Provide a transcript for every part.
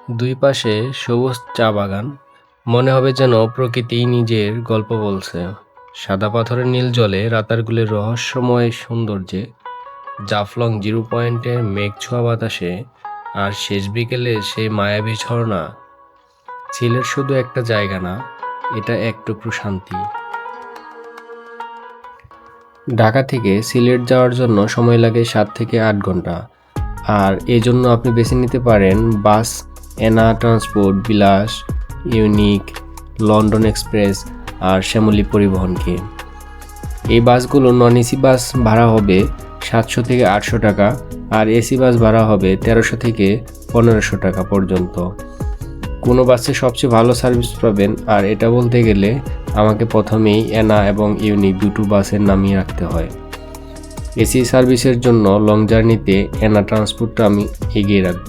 দুই পাশে সবুজ চা বাগান, মনে হবে যেন প্রকৃতি নিজের গল্প বলছে। সাদা পাথরের নীল জলে রাতারগুলের রহস্যময় সৌন্দর্যে, জাফলং জিরো পয়েন্টের মেঘ ছোঁয়া বাতাসে, আর শেষ বিকেলে সেই মায়াবী ঝর্ণা। সিলেট শুধু একটা জায়গা না, এটা এক টুকরো শান্তি। ঢাকা থেকে সিলেট যাওয়ার জন্য সময় লাগে 7 থেকে 8 ঘন্টা, আর এজন্য আপনি বেছে নিতে পারেন বাস, এনা ট্রান্সপোর্ট, বিলাস, ইউনিক, লন্ডন এক্সপ্রেস আর শ্যামলী পরিবহনকে। এই বাসগুলো নন এসি বাস ভাড়া হবে 700 থেকে 800 টাকা, আর এসি বাস ভাড়া হবে 1300 থেকে 1500 টাকা পর্যন্ত। কোনো বাসে সবচেয়ে ভালো সার্ভিস পাবেন, আর এটা বলতে গেলে আমাকে প্রথমেই এনা এবং ইউনিক দুটো বাসের নামিয়ে রাখতে হয়। এসি সার্ভিসের জন্য লং জার্নিতে এনা ট্রান্সপোর্টটা আমি এগিয়ে রাখব।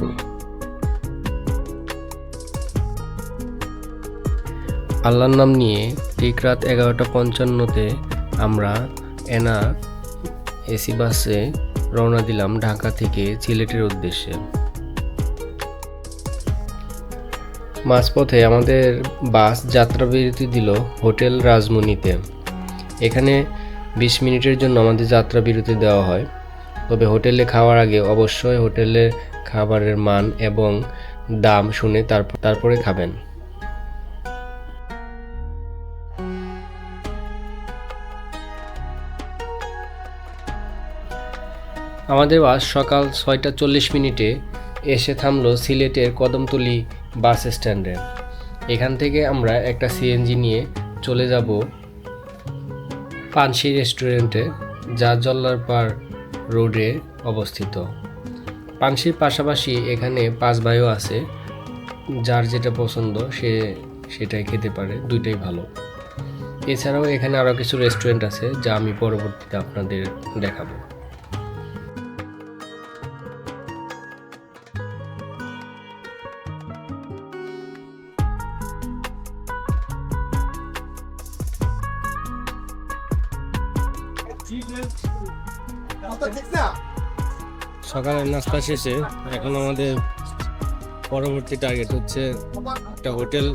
আল্লাহর নাম নিয়ে ঠিক রাত 11:55-তে আমরা এনা এসি বাসে রওনা দিলাম ঢাকা থেকে সিলেটের উদ্দেশ্যে। মাঝপথে আমাদের বাস যাত্রা বিরতি দিল হোটেল রাজমণিতে। এখানে 20 মিনিটের জন্য আমাদের যাত্রা বিরতি দেওয়া হয়, তবে হোটেলে খাওয়ার আগে অবশ্যই হোটেলের খাবারের মান এবং দাম শুনে তারপরে খাবেন। আমাদের বাস সকাল 6:40 এসে থামলো সিলেটের কদমতলী বাস স্ট্যান্ডে। এখান থেকে আমরা একটা সিএনজি নিয়ে চলে যাব পানসি রেস্টুরেন্টে, যা জল্লারপাড় রোডে অবস্থিত। পানসির পাশাপাশি এখানে 5 ভাইও আছে, যার যেটা পছন্দ সে সেটাই খেতে পারে, দুইটাই ভালো। এছাড়াও এখানে আরও কিছু রেস্টুরেন্ট আছে, যা আমি পরবর্তীতে আপনাদের দেখাবো। সকালের নাস্তা শেষে এখন আমাদের পরবর্তী টার্গেট হচ্ছে একটা হোটেল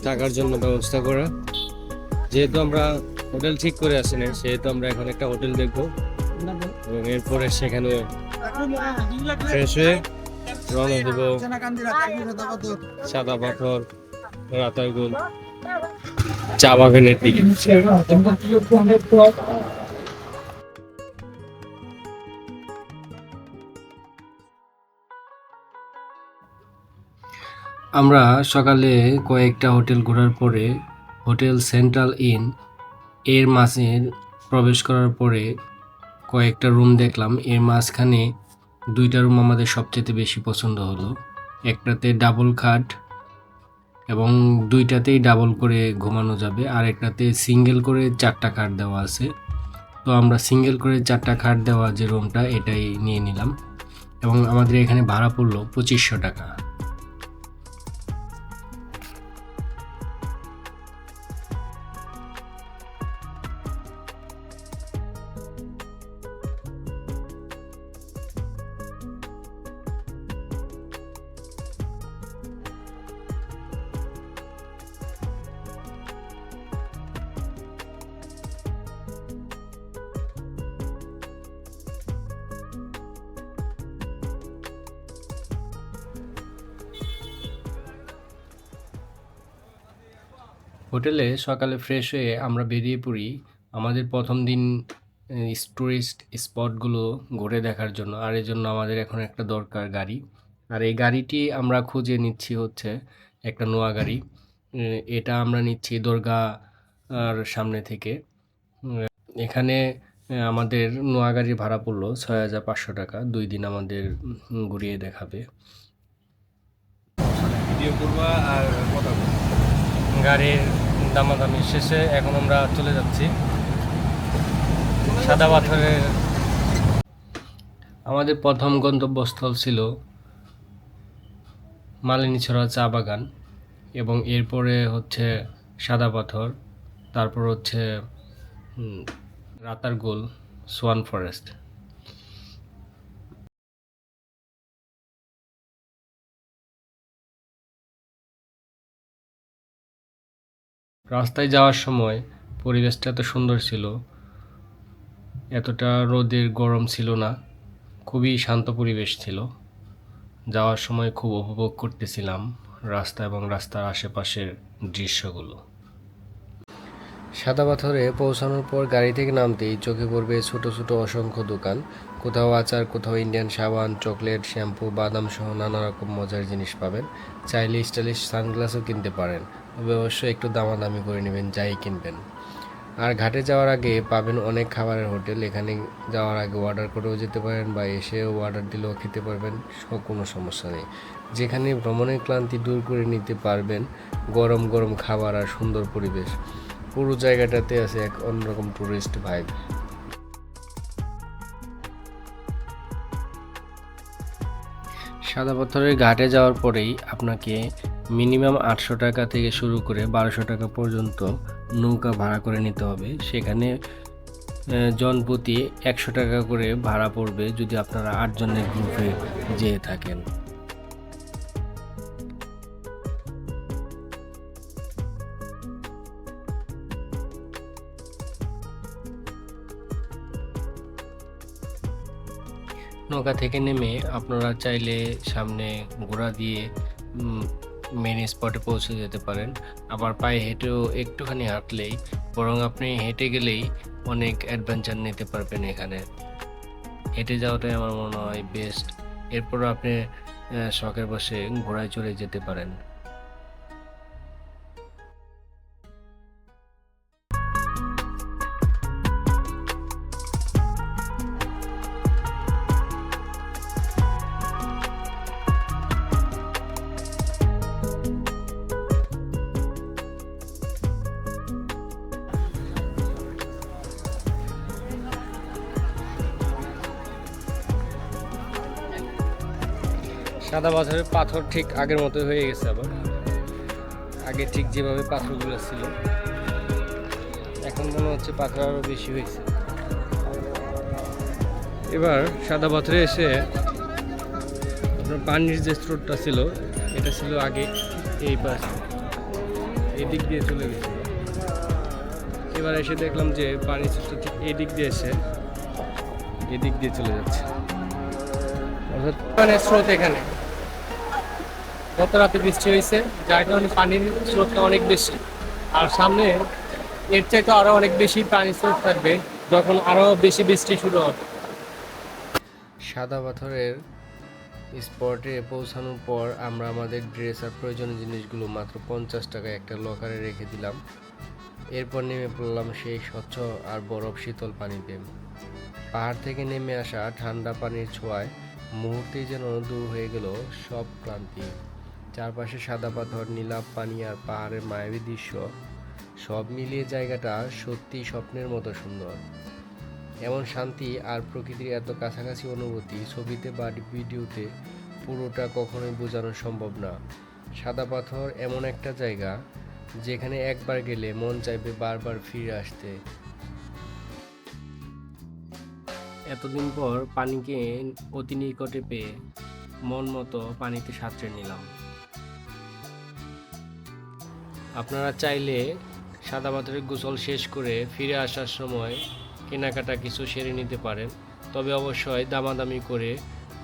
থাকার জন্য ব্যবস্থা করা। যেহেতু আমরা হোটেল ঠিক করে আসিনি, সেহেতু আমরা এখন একটা হোটেল দেখবো এবং এরপরে সেখানে ফ্রেশ হয়ে রওনা দেব সাদা পাথর, রাতারগুল চা বাগানের দিকে। আমরা সকালে কয়েকটা হোটেল ঘোরার পরে হোটেল সেন্ট্রাল ইন এর মাঝে প্রবেশ করার পরে কয়েকটা রুম দেখলাম। এর মাঝখানে 2টা রুম আমাদের সবচেয়ে বেশি পছন্দ হলো। একটাতে ডাবল খাট এবং 2টাতেই ডাবল করে ঘুমানো যাবে, আর একটাতে সিঙ্গেল করে 4টা খাট দেওয়া আছে। তো আমরা সিঙ্গেল করে 4টা খাট দেওয়া যে রুমটা, এটাই নিয়ে নিলাম এবং আমাদের এখানে ভাড়া পড়লো 2500 টাকা। হোটেলে সকালে ফ্রেশ হয়ে আমরা বেরিয়ে পড়ি আমাদের প্রথম দিন টুরিস্ট স্পটগুলো ঘুরে দেখার জন্য। আর এই জন্য আমাদের এখন একটা দরকার গাড়ি, আর এই গাড়িটি আমরা খুঁজে নিচ্ছি হচ্ছে একটা নোয়া গাড়ি। এটা আমরা নিচ্ছি দরগা আর সামনে থেকে। এখানে আমাদের নোয়া গাড়ির ভাড়া পড়লো 6500 টাকা, 2 দিন আমাদের ঘুরিয়ে দেখাবে। ভিডিও করবা আর কথা বলবা। গাড়ির দামাদামি শেষে এখন আমরা চলে যাচ্ছি সাদা পাথরের। আমাদের প্রথম গন্তব্যস্থল ছিল মালিনীছড়া চা বাগান, এবং এরপরে হচ্ছে সাদা পাথর, তারপর হচ্ছে রাতারগুল সোয়ান ফরেস্ট। রাস্তায় যাওয়ার সময় পরিবেশটা এত সুন্দর ছিল, এতটা রোদের গরম ছিল না, খুবই শান্ত পরিবেশ ছিল। যাওয়ার সময় খুব উপভোগ করতেছিলাম রাস্তা এবং রাস্তার আশেপাশের দৃশ্যগুলো। সাদা পাথরে পৌঁছানোর পর গাড়ি থেকে নামতেই চোখে পড়বে ছোট ছোট অসংখ্য দোকান। কোথাও আচার, কোথাও ইন্ডিয়ান সাবান, চকলেট, শ্যাম্পু, বাদাম সহ নানা রকম মজার জিনিস পাবেন। চাইলে স্টাইলিশ সানগ্লাসও কিনতে পারেন, তবে অবশ্যই একটু দামাদামি করে নেবেন যাই কিনবেন। আর ঘাটে যাওয়ার আগে পাবেন অনেক খাবারের হোটেল। এখানে যাওয়ার আগে অর্ডার করেও যেতে পারেন বা এসেও অর্ডার দিলেও খেতে পারবেন, কোনো সমস্যা নেই। যেখানে ভ্রমণের ক্লান্তি দূর করে নিতে পারবেন গরম গরম খাবার আর সুন্দর পরিবেশ। পুরো জায়গাটাতে আছে এক অন্যরকম টুরিস্ট ভাইব। সাদা পাথরের ঘাটে যাওয়ার পরেই আপনাকে মিনিমাম 800 টাকা থেকে শুরু করে 1200 টাকা পর্যন্ত নৌকা ভাড়া করে নিতে হবে। সেখানে জনপ্রতি 100 টাকা করে ভাড়া পড়বে যদি আপনারা 8 জনের গ্রুপে যেয়ে থাকেন। নৌকা থেকে নেমে আপনারা চাইলে সামনে ঘোড়া দিয়ে মেন স্পটে পৌঁছে যেতে পারেন। আবার পায়ে হেঁটেও একটুখানি হাঁটলেই, বরং আপনি হেঁটে গেলেই অনেক অ্যাডভেঞ্চার নিতে পারবেন এখানে। হেঁটে যাওয়াটাই আমার মনে হয় বেস্ট। এরপরও আপনি শখের বসে ঘোড়ায় চড়ে যেতে পারেন। সাদা পাথরের পাথর ঠিক আগের মতো হয়ে গেছে, আবার আগে ঠিক যেভাবে পাথরগুলো ছিল এখন মনে হচ্ছে পাথর আরো বেশি হয়েছে। এবার সাদা পাথরে এসে আপনার পানির যে স্রোতটা ছিল, এটা ছিল আগে এই পাশে, এদিক দিয়ে চলে গেছিল। এবার এসে দেখলাম যে পানির স্রোতটা ঠিক এদিক দিয়ে এসে এদিক দিয়ে চলে যাচ্ছে, অর্থাৎ পানির স্রোত এখানে। গত রাতে বৃষ্টি হয়েছে, যার কারণে পানির স্রোতটা অনেক বেশি। আর সামনে এর চাইতে আরো অনেক বেশি পানির স্রোত থাকবে যখন আরো বেশি বৃষ্টি শুরু হবে। সাদা পাথরের স্পটে পৌঁছানোর পর আমরা আমাদের ড্রেস আর প্রয়োজনীয় জিনিসগুলো মাত্র 50 টাকায় একটা লকারে রেখে দিলাম। এরপর নেমে পড়লাম সেই স্বচ্ছ আর বরফ শীতল পানিতে। পাহাড় থেকে নেমে আসা ঠান্ডা পানির ছোঁয়ায় মুহূর্তেই যেন দূর হয়ে গেল সব ক্লান্তি। চারপাশে সাদা পাথর, নীলাভ পানি আর পাহাড়ের মায়াবী দৃশ্য, সব মিলিয়ে জায়গাটা সত্যি স্বপ্নের মতো সুন্দর। এমন শান্তি আর প্রকৃতির এত কাছাকাছি অনুভূতি ছবিতে বা ভিডিওতে পুরোটা কখনোই বোঝানো সম্ভব না। সাদা পাথর এমন একটা জায়গা যেখানে একবার গেলে মন চাইবে বারবার ফিরে আসতে। এতদিন পর পানিকে অতি নিকটে পেয়ে মন মতো পানিতে সাঁতরে নিলাম। আপনারা চাইলে সাদা পাথরের গোসল শেষ করে ফিরে আসার সময় কেনাকাটা কিছু সেরে নিতে পারেন, তবে অবশ্যই দামাদামি করে।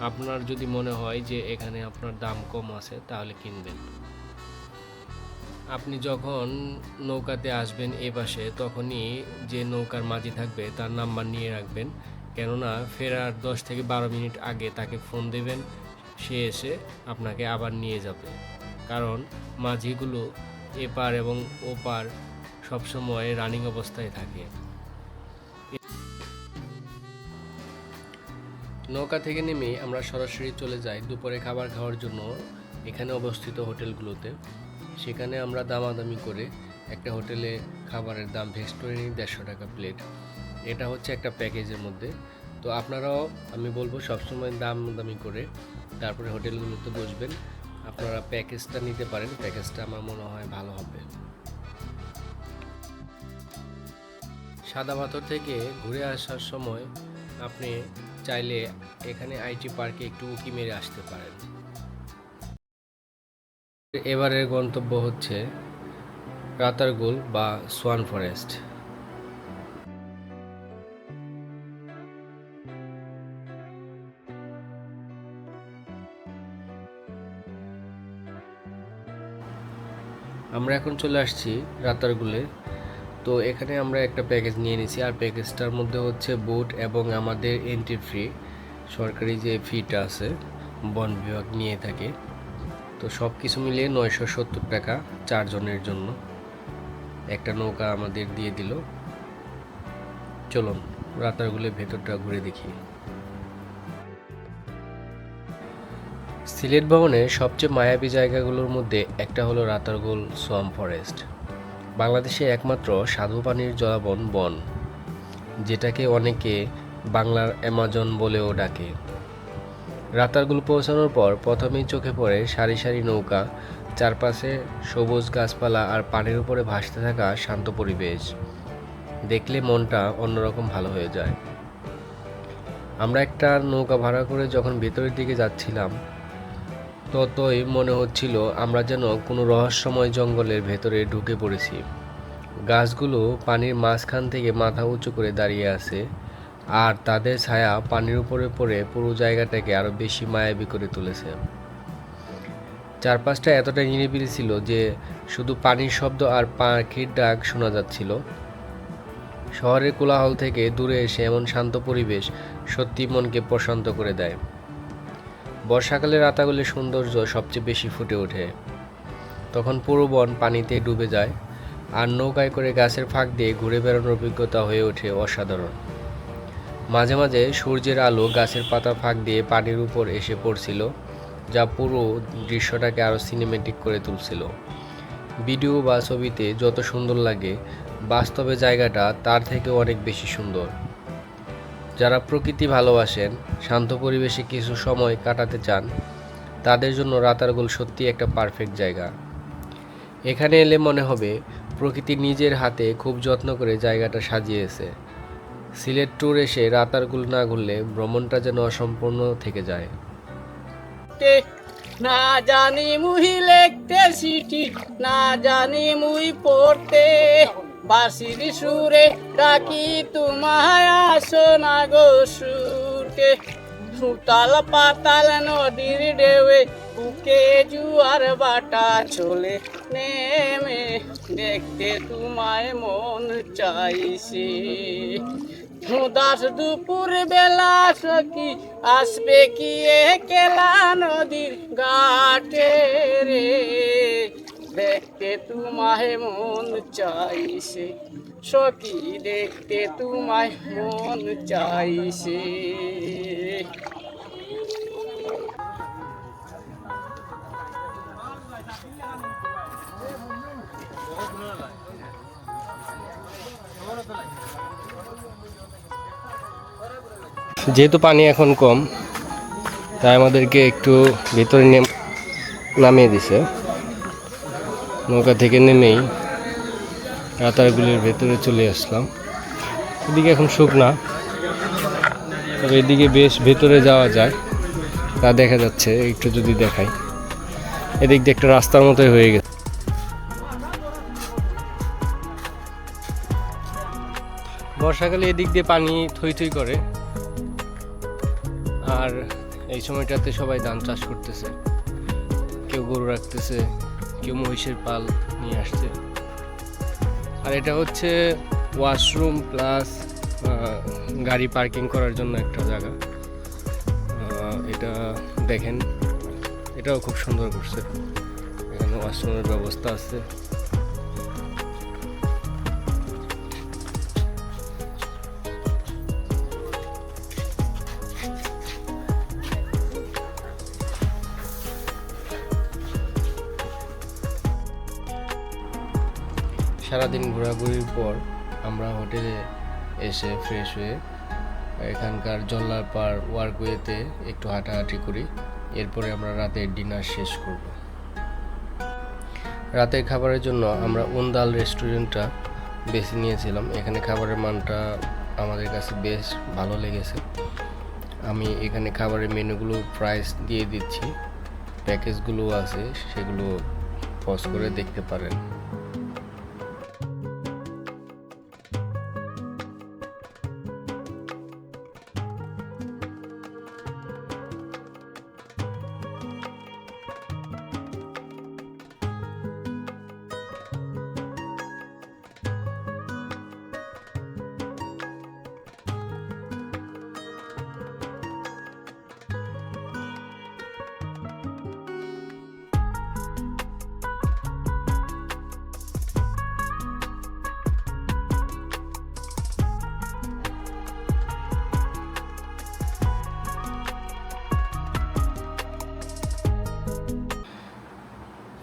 আপনার যদি মনে হয় যে এখানে আপনার দাম কম আছে তাহলে কিনবেন। আপনি যখন নৌকাতে আসবেন এ পাশে, তখনই যে নৌকার মাঝি থাকবে তার নাম্বার নিয়ে রাখবেন, কেননা ফেরার 10 থেকে 12 মিনিট আগে তাকে ফোন দেবেন, সে এসে আপনাকে আবার নিয়ে যাবে। কারণ মাঝিগুলো এপার এবং ওপার সবসময় রানিং অবস্থায় থাকে। নৌকা থেকে নেমে আমরা সরাসরি চলে যাই দুপুরে খাবার খাওয়ার জন্য এখানে অবস্থিত হোটেলগুলোতে। সেখানে আমরা দামাদামি করে একটা হোটেলে খাবারের দাম ফিক্স করে নিই 150 টাকা প্লেট। এটা হচ্ছে একটা প্যাকেজের মধ্যে। তো আপনারাও আমি বলবো সবসময় দামাদামি করে তারপরে হোটেলগুলোতে বসবেন। আপনারা প্যাকেজটা নিতে পারেন, প্যাকেজটা আমার মনে হয় ভালো হবে। সাদা পাথর থেকে ঘুরে আসার সময় আপনি চাইলে এখানে আইটি পার্কে একটু উঁকি মেরে আসতে পারেন। এবারের গন্তব্য হচ্ছে রাতারগুল বা সোয়ান ফরেস্ট। আমরা এখন চলে আসছি রাতারগুলে। তো এখানে আমরা একটা প্যাকেজ নিয়ে নিয়েছি, আর প্যাকেজটার মধ্যে হচ্ছে বোট এবং আমাদের এন্ট্রি ফ্রি, সরকারি যে ফিটা আছে বন বিভাগ নিয়ে থাকে। তো সব কিছু মিলিয়ে 970 টাকা 4 জনের জন্য। একটা নৌকা আমাদের দিয়ে দিল। চলুন রাতারগুলের ভেতরটা ঘুরে দেখি। সিলেট ভ্রমণের সবচেয়ে মায়াবী জায়গাগুলোর মধ্যে একটা হলো রাতারগুল সোয়াম্প ফরেস্ট, বাংলাদেশে একমাত্র স্বাদু পানির জলাবন বন, যেটাকে অনেকে বাংলার অ্যামাজন বলেও ডাকে। রাতারগুল পৌঁছানোর পর প্রথমেই চোখে পড়ে সারি সারি নৌকা, চারপাশে সবুজ গাছপালা আর পানির উপরে ভাসতে থাকা শান্ত পরিবেশ। দেখলে মনটা অন্যরকম ভালো হয়ে যায়। আমরা একটা নৌকা ভাড়া করে যখন ভেতরের দিকে যাচ্ছিলাম, ততই মনে হচ্ছিল আমরা যেন কোনো রহস্যময় জঙ্গলের ভেতরে ঢুকে পড়েছি। গাছগুলো পানির মাঝখান থেকে মাথা উঁচু করে দাঁড়িয়ে আছে, আর তাদের ছায়া পানির উপরে পড়ে পুরো জায়গাটাকে আরো বেশি মায়াবী করে তুলেছে। চারপাশটা এতটা নিরিবিলি ছিল যে শুধু পানির শব্দ আর পাখির ডাক শোনা যাচ্ছিল। শহরের কোলাহল থেকে দূরে এসে এমন শান্ত পরিবেশ সত্যি মনকে প্রশান্ত করে দেয়। বর্ষাকালে রাতারগুলের সৌন্দর্য সবচেয়ে বেশি ফুটে ওঠে। তখন পুরো বন পানিতে ডুবে যায়, আর নৌকায় করে গাছের ফাঁক দিয়ে ঘুরে বেড়ানোর অভিজ্ঞতা হয়ে ওঠে অসাধারণ। মাঝে মাঝে সূর্যের আলো গাছের পাতা ফাঁক দিয়ে পানির উপর এসে পড়ছিল, যা পুরো দৃশ্যটাকে আরও সিনেমেটিক করে তুলছিল। ভিডিও বা ছবিতে যত সুন্দর লাগে, বাস্তবে জায়গাটা তার থেকে অনেক বেশি সুন্দর। যারা প্রকৃতি ভালোবাসেন, শান্ত পরিবেশে কিছু সময় কাটাতে চান, তাদের জন্য রাতারগুল সত্যি একটা পারফেক্ট জায়গা। এখানে এলে মনে হবে প্রকৃতি নিজের হাতে খুব যত্ন করে জায়গাটা সাজিয়েছে। সিলেট ট্যুর এসে রাতারগুল না ঘুরলে ভ্রমণটা যেন অসম্পূর্ণ থেকে যায়। না জানি মুই লিখতে চিঠি, না জানি মুই পড়তে, বাঁশির সুরে ডাকি তোমায় আসো না গো সুরকে। সুতাল পাতাল নদীর ঢেউয়ে বুকে জুয়ার বাটা চলে নেমে, দেখতে তোমায় মন চাইছে। উদাস দুপুর বেলা সখী আসবে কি একলা নদীর ঘাটে রে, দেখতে তোমায় মন চাইছে সখী, দেখতে তোমায় মন চাইছে। যেহেতু পানি এখন কম, তাই আমাদেরকে একটু ভেতরে নামিয়ে দিছে। নৌকা থেকে নেমেই রাতারগুলের ভেতরে চলে আসলাম। এদিকে এখন শুকনা, তবে এদিকে বেশ ভেতরে যাওয়া যায়, তা দেখা যাচ্ছে। একটু যদি দেখাই, এদিক দিয়ে একটা রাস্তার মতোই হয়ে গেছে। বর্ষাকালে এদিক দিয়ে পানি থই থই করে, আর এই সময়টাতে সবাই ধান চাষ করতেছে, কেউ গরু রাখতেছে, কেউ মহিষের পাল নিয়ে আসছে। আর এটা হচ্ছে ওয়াশরুম প্লাস গাড়ি পার্কিং করার জন্য একটা জায়গা। এটা দেখেন, এটাও খুব সুন্দর করছে। এখানে ওয়াশরুমের ব্যবস্থা আছে। সারাদিন ঘোরাঘুরির পর আমরা হোটেলে এসে ফ্রেশ হয়ে এখানকার জল্লারপাড় ওয়ার্কওয়েতে একটু হাঁটাহাঁটি করি। এরপরে আমরা রাতের ডিনার শেষ করব। রাতের খাবারের জন্য আমরা উন্দাল রেস্টুরেন্টটা বেছে নিয়েছিলাম। এখানে খাবারের মানটা আমাদের কাছে বেশ ভালো লেগেছে। আমি এখানে খাবারের মেনুগুলো প্রাইস দিয়ে দিচ্ছি, প্যাকেজগুলো আছে, সেগুলো পজ করে দেখতে পারেন।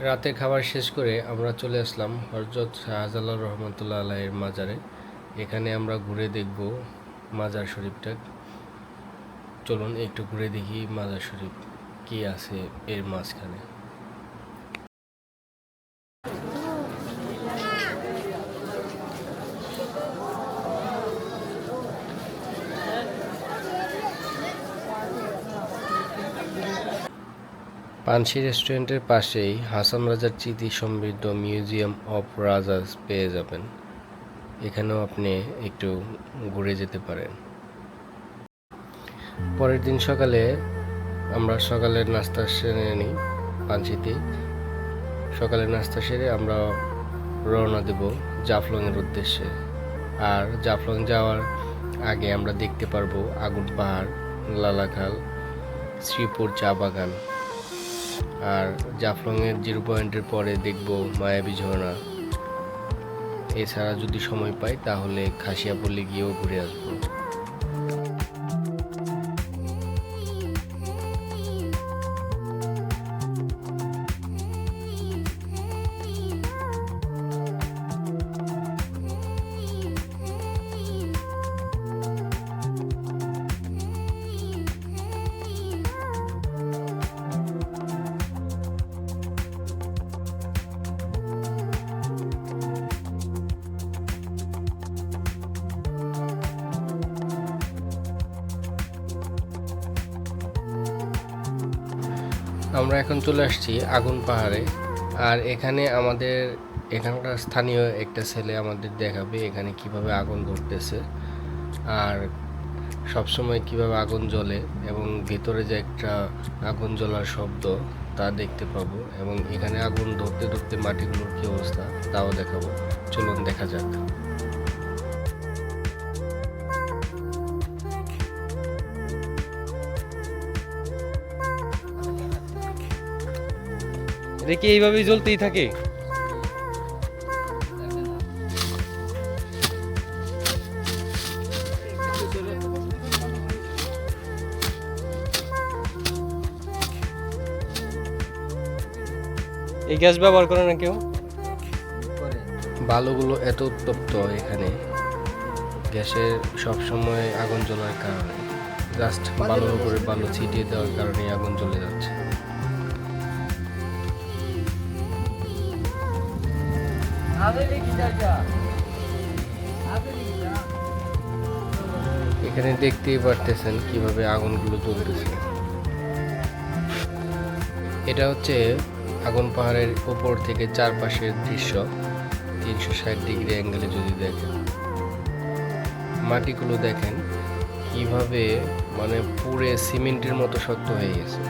রাতের খাবার শেষ করে আমরা চলে আসলাম হযরত শাহজালাল রহমতুল্লাহ আলাইহির মাজারে। এখানে আমরা ঘুরে দেখব মাজার শরীফটা। চলুন একটু ঘুরে দেখি মাজার শরীফ কি আছে এর মাঝখানে। পানসি রেস্টুরেন্টের পাশেই হাসান রাজার স্মৃতি সমৃদ্ধ মিউজিয়াম অফ রাজাস পেয়ে যাবেন। এখানেও আপনি একটু ঘুরে যেতে পারেন। পরের দিন সকালে আমরা সকালের নাস্তা সেরে নিই পানসিতে। সকালের নাস্তা সেরে আমরা রওনা দেব জাফলংয়ের উদ্দেশ্যে। আর জাফলং যাওয়ার আগে আমরা দেখতে পারবো আগুন পাহাড়, লালাখাল, শ্রীপুর চা বাগান। আর জাফলংয়ের 0 পয়েন্টের পরে দেখব মায়াবী ঝর্ণা। এছাড়া যদি সময় পাই তাহলে খাসিয়াপল্লী গিয়েও ঘুরে আসবো। আমরা এখন চলে আসছি আগুন পাহাড়ে। আর এখানে আমাদের এখানকার স্থানীয় একটা ছেলে আমাদের দেখাবে এখানে কিভাবে আগুন ধরতেছে আর সবসময় কিভাবে আগুন জ্বলে এবং ভিতরে যে একটা আগুন জ্বলার শব্দ তা দেখতে পাবো এবং এখানে আগুন ধরতে ধরতে মাটিগুলোর কি অবস্থা তাও দেখাবো। চলুন দেখা যাক। এটা কি এইভাবেই জ্বলতেই থাকে? এই গ্যাস ব্যবহার করে না কেউ? বালুগুলো এত উত্তপ্ত এখানে গ্যাসের সবসময় আগুন জ্বলার কারণে জাস্ট বালুর উপরে বালু ছিটিয়ে দেওয়ার কারণে আগুন জ্বলে যাচ্ছে। এখানে দেখতেই পারতেছেন কিভাবে আগুনগুলো জ্বলতেছে। এটা হচ্ছে আগুন পাহাড়ের উপর থেকে চারপাশের দৃশ্য 360 ডিগ্রি অ্যাঙ্গেলে যদি দেখেন। মাটিগুলো দেখেন কিভাবে মানে পুরে সিমেন্টের মতো শক্ত হয়ে গেছে।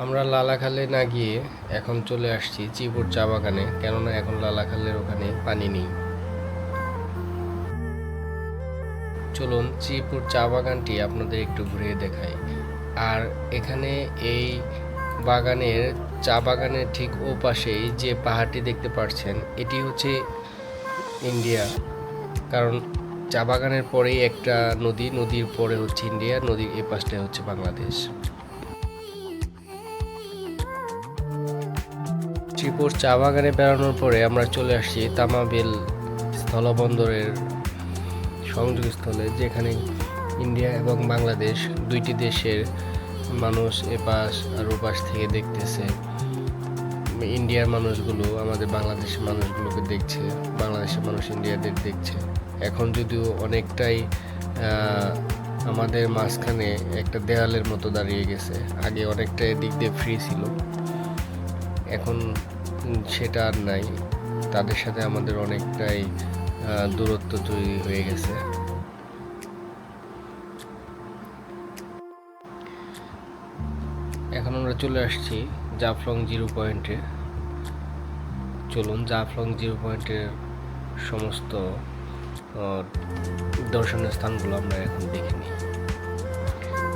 আমরা লালাখালে না গিয়ে এখন চলে আসছি শ্রীপুর চা বাগানে, কেননা এখন লালাখালের ওখানে পানি নেই। চলুন শ্রীপুর চা বাগানটি আপনাদের একটু ঘুরিয়ে দেখাই। আর এখানে এই বাগানের চা বাগানের ঠিক ও পাশেই যে পাহাড়টি দেখতে পাচ্ছেন এটি হচ্ছে ইন্ডিয়া, কারণ চা বাগানের পরেই একটা নদী, নদীর পরে হচ্ছে ইন্ডিয়া, নদীর এ পাশটায় হচ্ছে বাংলাদেশ। শ্রীপুর চা বাগানে বেড়ানোর পরে আমরা চলে আসছি তামাবিল স্থলবন্দরের সংযোগস্থলে, যেখানে ইন্ডিয়া এবং বাংলাদেশ দুইটি দেশের মানুষ এপাশ আর ওপাশ থেকে দেখতেছে। ইন্ডিয়ার মানুষগুলো আমাদের বাংলাদেশের মানুষগুলোকে দেখছে, বাংলাদেশের মানুষ ইন্ডিয়াদের দেখছে। এখন যদিও অনেকটাই আমাদের মাঝখানে একটা দেয়ালের মতো দাঁড়িয়ে গেছে। আগে অনেকটাই দিক দিয়ে ফ্রি ছিল, এখন সেটা আর নাই। তাদের সাথে আমাদের অনেকটাই দূরত্ব তৈরি হয়ে গেছে। এখন আমরা চলে আসছি জাফলং 0 পয়েন্টে। চলুন জাফলং 0 পয়েন্টের সমস্ত দর্শনীয় স্থানগুলো আমরা এখন দেখে নিই।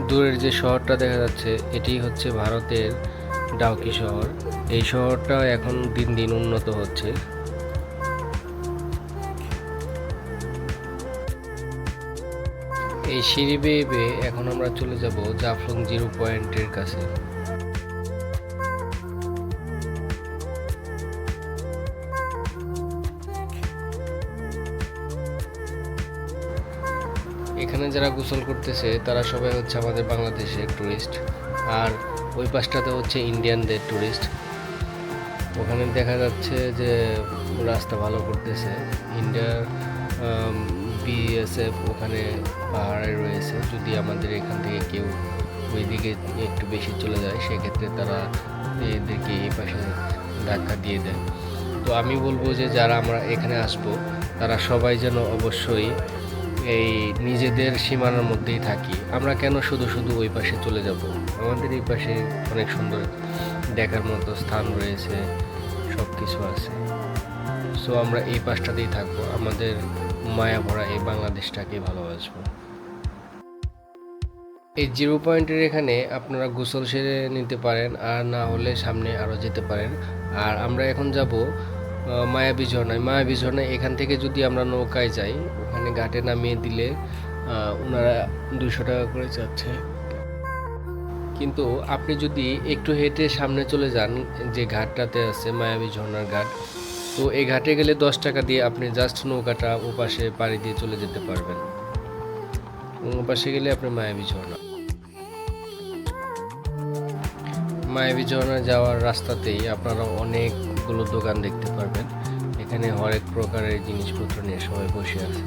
দূরের যে শহরটা দেখা যাচ্ছে এটি হচ্ছে ভারতের ডাউকি শহর। এই শহরটা এখন দিন দিন উন্নত হচ্ছে। এই সিঁড়ি বেয়ে বেয়ে এখন আমরা চলে যাব জাফলং 0 পয়েন্টের কাছে। এখানে যারা গোসল করতেছে তারা সবাই হচ্ছে আমাদের বাংলাদেশের টুরিস্ট, আর ওই পাশটাতে হচ্ছে ইন্ডিয়ানদের টুরিস্ট। ওখানে দেখা যাচ্ছে যে রাস্তা ভালো করতেছে। ইন্ডিয়ার বিএসএফ ওখানে পাহাড়ে রয়েছে। যদি আমাদের এখান থেকে কেউ ওইদিকে একটু বেশি চলে যায় সেক্ষেত্রে তারা এদেরকে এই পাশে ধাক্কা দিয়ে দেয়। তো আমি বলবো যে যারা আমরা এখানে আসব তারা সবাই যেন অবশ্যই এই নিজেদের সীমানার মধ্যেই থাকি। আমরা কেন শুধু শুধু ওই পাশে চলে যাব? আমাদের এই পাশে অনেক সুন্দর দেখার মতো স্থান রয়েছে, সব কিছু আছে। সো আমরা এই পাশটাতেই থাকবো, আমাদের মায়া ভরা এই বাংলাদেশটাকে ভালোবাসবো। এই 0 পয়েন্টের এখানে আপনারা গোসল সেরে নিতে পারেন, আর না হলে সামনে আরও যেতে পারেন। আর আমরা এখন যাব মায়াবী ঝর্ণায়। মায়াবী ঝর্ণায় এখান থেকে যদি আমরা নৌকায় যাই, ওখানে ঘাটে নামিয়ে দিলে ওনারা 200 টাকা করে চাচ্ছে। কিন্তু আপনি যদি একটু হেঁটে সামনে চলে যান, যে ঘাটটাতে আছে মায়াবী ঝর্ণার ঘাট, তো এই ঘাটে গেলে 10 টাকা দিয়ে আপনি জাস্ট নৌকাটা ওপাশে পাড়ি দিয়ে চলে যেতে পারবেন। ওপাশে গেলে আপনি মায়াবী ঝর্ণা। মায়াবী ঝর্ণা যাওয়ার রাস্তাতেই আপনারা অনেকগুলো দোকান দেখতে পারবেন। এখানে হরেক প্রকারের জিনিসপত্র নিয়ে সবাই বসে আছে।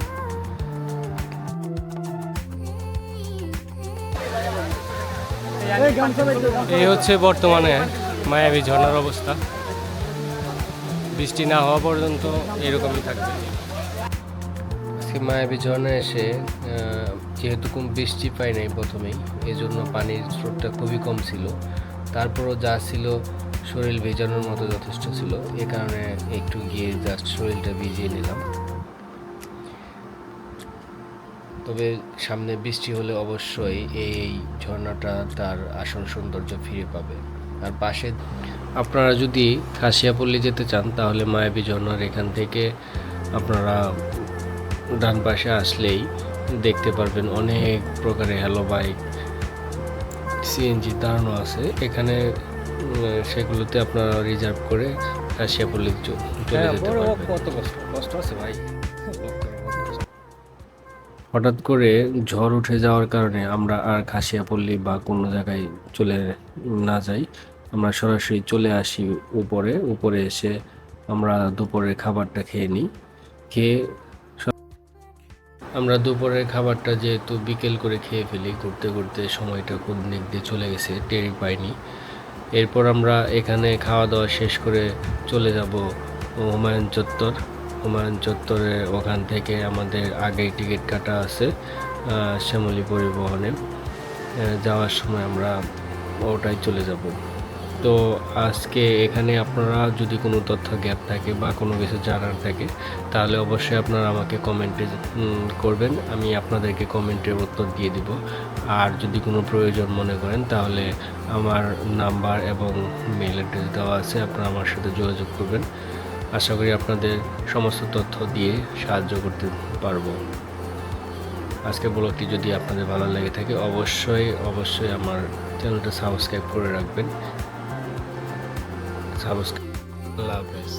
এই হচ্ছে বর্তমানে মায়াবী ঝর্ণার অবস্থা। বৃষ্টি না হওয়া পর্যন্ত এরকমই থাকবে। আজকে মায়াবী ঝর্ণায় এসে যেহেতু কম বৃষ্টি পাই নাই প্রথমেই, এই জন্য পানির স্রোতটা খুবই কম ছিল। তারপরও যা ছিল শরীর ভেজানোর মতো যথেষ্ট ছিল, এ কারণে একটু গিয়ে জাস্ট শরীরটা ভিজিয়ে নিলাম। তবে সামনে বৃষ্টি হলে অবশ্যই এই ঝর্ণাটা তার আসল সৌন্দর্য ফিরে পাবে। আর পাশে আপনারা যদি খাসিয়াপল্লী যেতে চান তাহলে মায়াবী ঝর্ণার এখান থেকে আপনারা ডান পাশে আসলেই দেখতে পারবেন অনেক প্রকারের হ্যালো বাইক, সিএনজি দাঁড়ানো আছে এখানে। সেগুলোতে আপনারা রিজার্ভ করে খাসিয়াপল্লী চলে যেতে পারবেন। কত কষ্ট আছে ভাই। হঠাৎ করে ঝড় উঠে যাওয়ার কারণে আমরা আর খাসিয়াপল্লী বা কোনো জায়গায় চলে না যাই, আমরা সরাসরি চলে আসি উপরে এসে আমরা দুপুরের খাবারটা খেয়ে নিই। আমরা দুপুরের খাবারটা যেহেতু বিকেল করে খেয়ে ফেলি, ঘুরতে ঘুরতে সময়টা কোন দিক দিয়ে চলে গেছে টেরই পাইনি। এরপর আমরা এখানে খাওয়া দাওয়া শেষ করে চলে যাব হুমায়ুন চত্বর। হুমায়ুন চত্বরে ওখান থেকে আমাদের আগেই টিকিট কাটা আছে শ্যামলী পরিবহনে। যাওয়ার সময় আমরা ওটাই চলে যাব। তো আজকে এখানে আপনারা যদি কোনো তথ্য গ্যাপ থাকে বা কোনো কিছু জানার থাকে তাহলে অবশ্যই আপনারা আমাকে কমেন্টে করবেন, আমি আপনাদেরকে কমেন্টের উত্তর দিয়ে দিব। আর যদি কোনো প্রয়োজন মনে করেন তাহলে আমার নাম্বার এবং মেল অ্যাড্রেস দেওয়া আছে, আপনারা আমার সাথে যোগাযোগ করবেন। আশা করি আপনাদের সমস্ত তথ্য দিয়ে সাহায্য করতে পারবো। আজকে ব্লগটি যদি আপনাদের ভালো লেগে থাকে অবশ্যই আমার চ্যানেলটা সাবস্ক্রাইব করে রাখবেন। আল্লাহ হাফেজ।